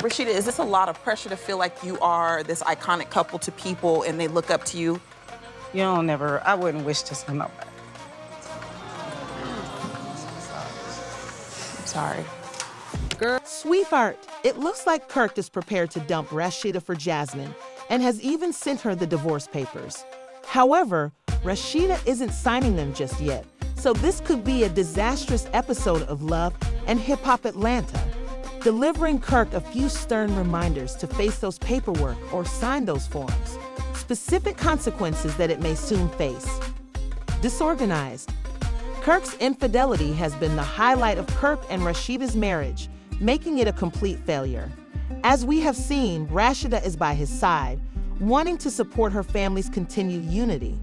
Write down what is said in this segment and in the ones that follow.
Rasheeda, is this a lot of pressure to feel like you are this iconic couple to people and they look up to you? You don't never, I wouldn't wish this on nobody. I'm sorry. Sweetheart, it looks like Kirk is prepared to dump Rasheeda for Jasmine and has even sent her the divorce papers. However, Rasheeda isn't signing them just yet, so this could be a disastrous episode of Love and Hip Hop Atlanta, delivering Kirk a few stern reminders to face those paperwork or sign those forms, specific consequences that it may soon face. Disorganized. Kirk's infidelity has been the highlight of Kirk and Rasheeda's marriage, making it a complete failure. As we have seen, Rasheeda is by his side, wanting to support her family's continued unity.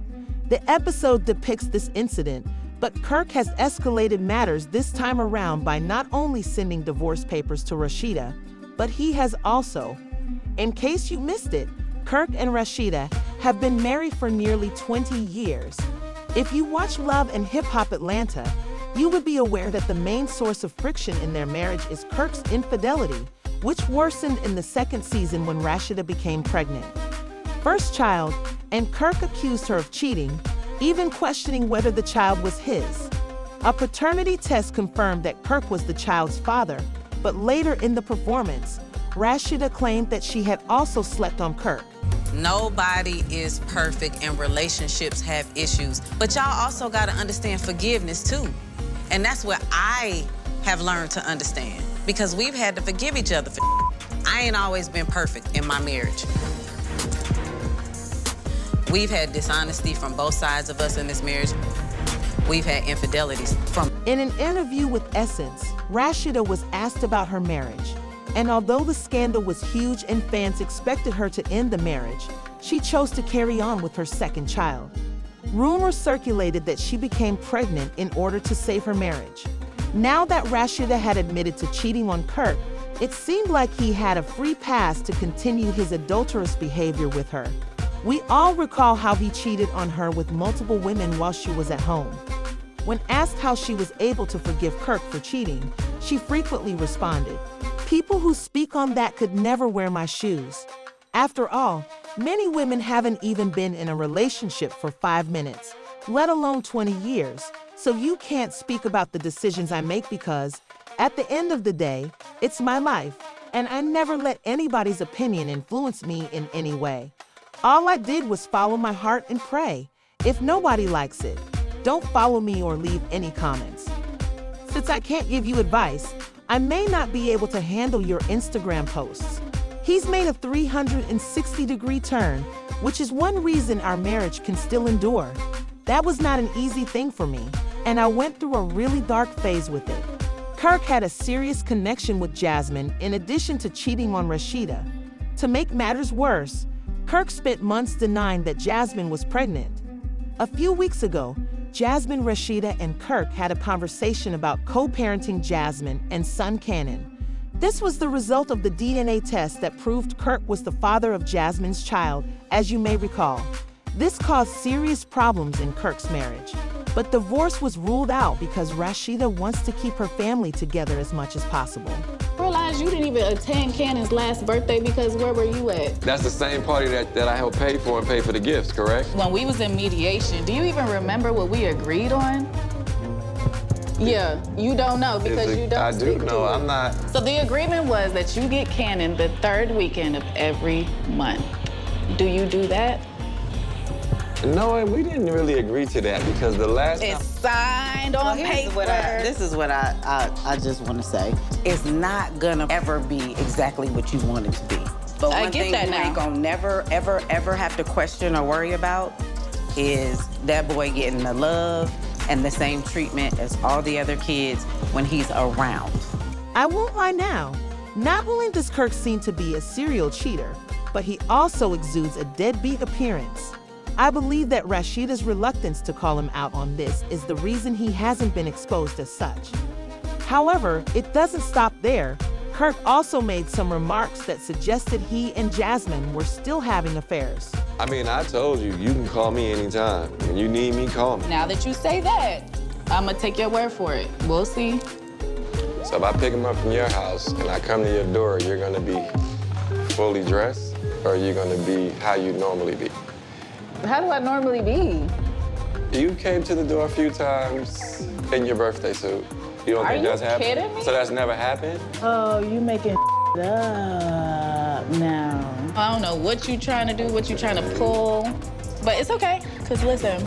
The episode depicts this incident, but Kirk has escalated matters this time around by not only sending divorce papers to Rasheeda, but he has also. In case you missed it, Kirk and Rasheeda have been married for nearly 20 years. If you watch Love and Hip Hop Atlanta, you would be aware that the main source of friction in their marriage is Kirk's infidelity, which worsened in the second season when Rasheeda became pregnant. First child, and Kirk accused her of cheating, even questioning whether the child was his. A paternity test confirmed that Kirk was the child's father, but later in the performance, Rasheeda claimed that she had also slept on Kirk. Nobody is perfect and relationships have issues, but y'all also gotta understand forgiveness too. And that's what I have learned to understand, because we've had to forgive each other for I ain't always been perfect in my marriage. We've had dishonesty from both sides of us in this marriage. We've had infidelities from... In an interview with Essence, Rasheeda was asked about her marriage. And although the scandal was huge and fans expected her to end the marriage, she chose to carry on with her second child. Rumors circulated that she became pregnant in order to save her marriage. Now that Rasheeda had admitted to cheating on Kirk, it seemed like he had a free pass to continue his adulterous behavior with her. We all recall how he cheated on her with multiple women while she was at home. When asked how she was able to forgive Kirk for cheating, she frequently responded, "People who speak on that could never wear my shoes." After all, many women haven't even been in a relationship for 5 minutes, let alone 20 years, so you can't speak about the decisions I make because, at the end of the day, it's my life, and I never let anybody's opinion influence me in any way. All I did was follow my heart and pray. If nobody likes it, don't follow me or leave any comments. Since I can't give you advice, I may not be able to handle your Instagram posts. He's made a 360-degree turn, which is one reason our marriage can still endure. That was not an easy thing for me, and I went through a really dark phase with it. Kirk had a serious connection with Jasmine in addition to cheating on Rasheeda. To make matters worse, Kirk spent months denying that Jasmine was pregnant. A few weeks ago, Jasmine, Rasheeda, and Kirk had a conversation about co-parenting Jasmine and son Cannon. This was the result of the DNA test that proved Kirk was the father of Jasmine's child, as you may recall. This caused serious problems in Kirk's marriage. But divorce was ruled out because Rasheeda wants to keep her family together as much as possible. I realized you didn't even attend Cannon's last birthday because where were you at? That's the same party that I helped pay for and pay for the gifts, correct? When we was in mediation, do you even remember what we agreed on? Yeah, you don't know because you don't I do speak know, to it. I'm not. So the agreement was that you get Cannon the third weekend of every month. Do you do that? No, we didn't really agree to that because the last It's signed on paper. This is what I just want to say. It's not gonna ever be exactly what you want it to be. But I one get thing that you now. ain't gonna never, ever, ever have to question or worry about is that boy getting the love and the same treatment as all the other kids when he's around. I won't lie now. Not only does Kirk seem to be a serial cheater, but he also exudes a deadbeat appearance. I believe that Rasheeda's reluctance to call him out on this is the reason he hasn't been exposed as such. However, it doesn't stop there. Kirk also made some remarks that suggested he and Jasmine were still having affairs. I mean, I told you, you can call me anytime. When you need me, call me. Now that you say that, I'm gonna take your word for it. We'll see. So if I pick him up from your house and I come to your door, you're gonna be fully dressed, or you're gonna be how you normally be? How do I normally be? You came to the door a few times in your birthday suit. You don't think that's happened? Kidding me? So that's never happened? Oh, you making up now. I don't know what you trying to do, what you trying to pull, but it's okay, because listen,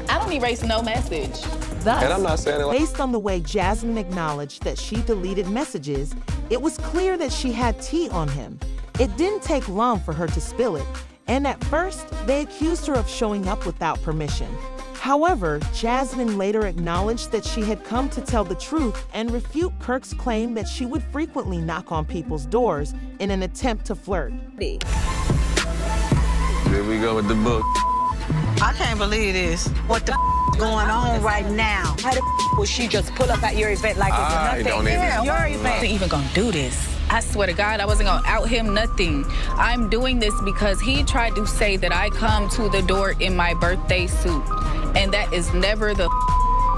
I don't erase no message. Thus, And I'm not saying it like... based on the way Jasmine acknowledged that she deleted messages, it was clear that she had tea on him. It didn't take long for her to spill it, and at first, they accused her of showing up without permission. However, Jasmine later acknowledged that she had come to tell the truth and refute Kirk's claim that she would frequently knock on people's doors in an attempt to flirt. Here we go with the book. I can't believe this. What the going on right now? How the will she just pull up at your event like it's nothing? Don't even. Yeah, your event. I wasn't even gonna do this. I swear to God, I wasn't gonna out him nothing. I'm doing this because he tried to say that I come to the door in my birthday suit. And that is never the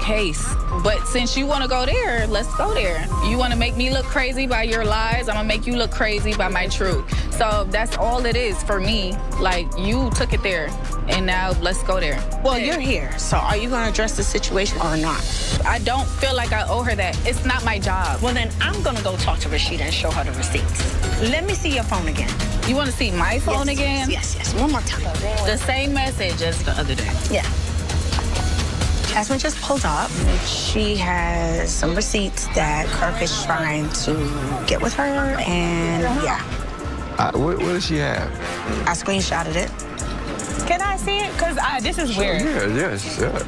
case. But since you wanna go there, let's go there. You wanna make me look crazy by your lies, I'm gonna make you look crazy by my truth. So that's all it is for me. Like, you took it there, and now let's go there. Well, you're here, so are you gonna address the situation or not? I don't feel like I owe her that. It's not my job. Well, then I'm gonna go talk to Rasheeda and show her the receipts. Let me see your phone again. You wanna see my phone again? Yes, one more time. The same message as the other day. Yeah. Jasmine just pulled up. She has some receipts that Kirk is trying to get with her, and yeah. What does she have? I screenshotted it. Can I see it? Because this is weird. Yeah.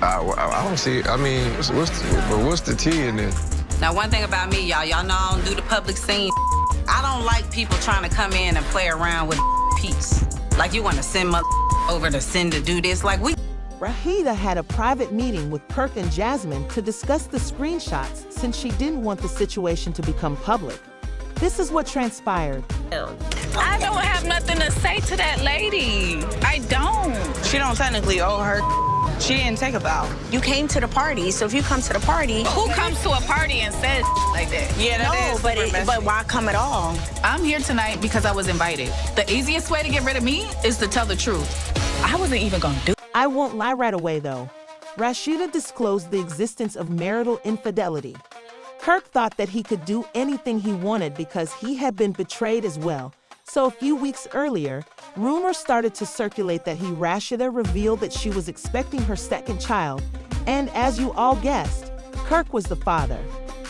I don't see it. I mean, what's the tea in this? Now, one thing about me, y'all know I don't do the public scene. I don't like people trying to come in and play around with peace. Like, you want to send over to send to do this. Like, we... Rasheeda had a private meeting with Kirk and Jasmine to discuss the screenshots since she didn't want the situation to become public. This is what transpired. I don't have nothing to say to that lady. I don't. She don't technically owe her. She didn't take a vow. You came to the party, so if you come to the party... Who comes to a party and says like that? Yeah, that is super messy. but why come at all? I'm here tonight because I was invited. The easiest way to get rid of me is to tell the truth. I wasn't even gonna do. I won't lie right away, though. Rasheeda disclosed the existence of marital infidelity. Kirk thought that he could do anything he wanted because he had been betrayed as well. So a few weeks earlier, rumors started to circulate that Rasheeda revealed that she was expecting her second child, and as you all guessed, Kirk was the father.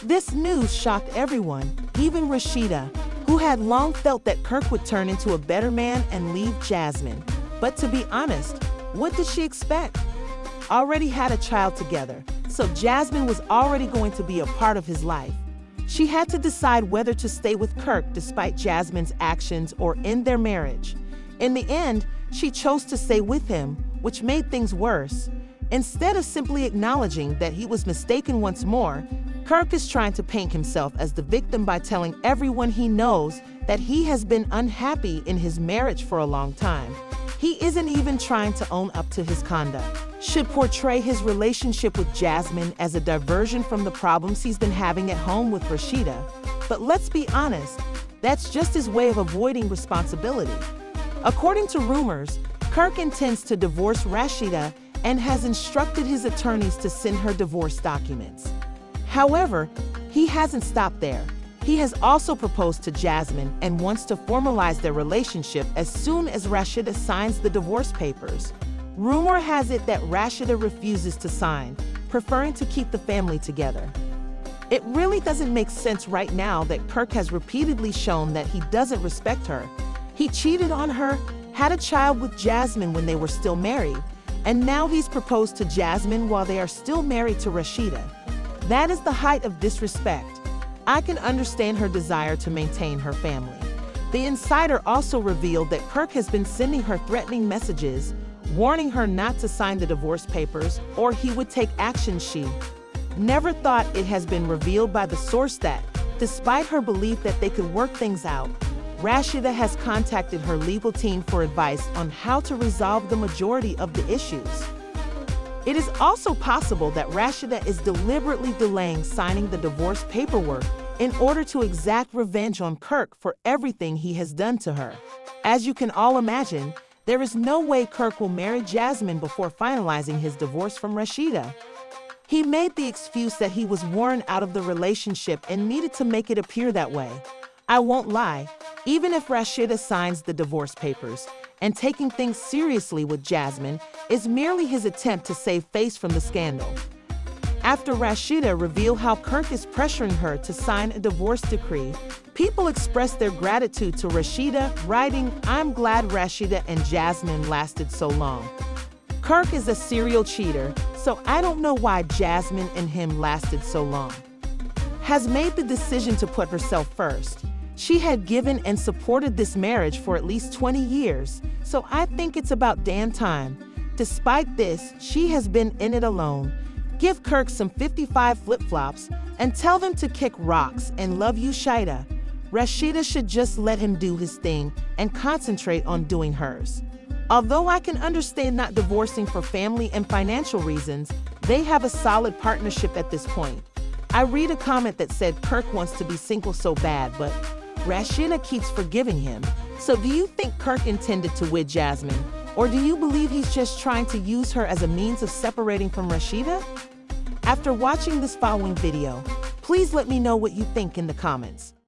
This news shocked everyone, even Rasheeda, who had long felt that Kirk would turn into a better man and leave Jasmine. But to be honest, what did she expect? Already had a child together, so Jasmine was already going to be a part of his life. She had to decide whether to stay with Kirk despite Jasmine's actions or end their marriage. In the end, she chose to stay with him, which made things worse. Instead of simply acknowledging that he was mistaken once more, Kirk is trying to paint himself as the victim by telling everyone he knows that he has been unhappy in his marriage for a long time. He isn't even trying to own up to his conduct. Should portray his relationship with Jasmine as a diversion from the problems he's been having at home with Rasheeda. But let's be honest, that's just his way of avoiding responsibility. According to rumors, Kirk intends to divorce Rasheeda and has instructed his attorneys to send her divorce documents. However, he hasn't stopped there. He has also proposed to Jasmine and wants to formalize their relationship as soon as Rasheeda signs the divorce papers. Rumor has it that Rasheeda refuses to sign, preferring to keep the family together. It really doesn't make sense right now that Kirk has repeatedly shown that he doesn't respect her. He cheated on her, had a child with Jasmine when they were still married, and now he's proposed to Jasmine while they are still married to Rasheeda. That is the height of disrespect. I can understand her desire to maintain her family. The insider also revealed that Kirk has been sending her threatening messages, warning her not to sign the divorce papers or he would take action. She never thought it has been revealed by the source that, despite her belief that they could work things out, Rasheeda has contacted her legal team for advice on how to resolve the majority of the issues. It is also possible that Rasheeda is deliberately delaying signing the divorce paperwork in order to exact revenge on Kirk for everything he has done to her. As you can all imagine, there is no way Kirk will marry Jasmine before finalizing his divorce from Rasheeda. He made the excuse that he was worn out of the relationship and needed to make it appear that way. I won't lie, even if Rasheeda signs the divorce papers, and taking things seriously with Jasmine is merely his attempt to save face from the scandal. After Rasheeda revealed how Kirk is pressuring her to sign a divorce decree, people expressed their gratitude to Rasheeda, writing, "I'm glad Rasheeda and Jasmine lasted so long. Kirk is a serial cheater, so I don't know why Jasmine and him lasted so long." Has made the decision to put herself first. She had given and supported this marriage for at least 20 years, so I think it's about damn time. Despite this, she has been in it alone. Give Kirk some 55 flip-flops and tell them to kick rocks and love you, Shida. Rasheeda should just let him do his thing and concentrate on doing hers. Although I can understand not divorcing for family and financial reasons, they have a solid partnership at this point. I read a comment that said Kirk wants to be single so bad, but Rasheeda keeps forgiving him. So do you think Kirk intended to wed Jasmine? Or do you believe he's just trying to use her as a means of separating from Rasheeda? After watching this following video, please let me know what you think in the comments.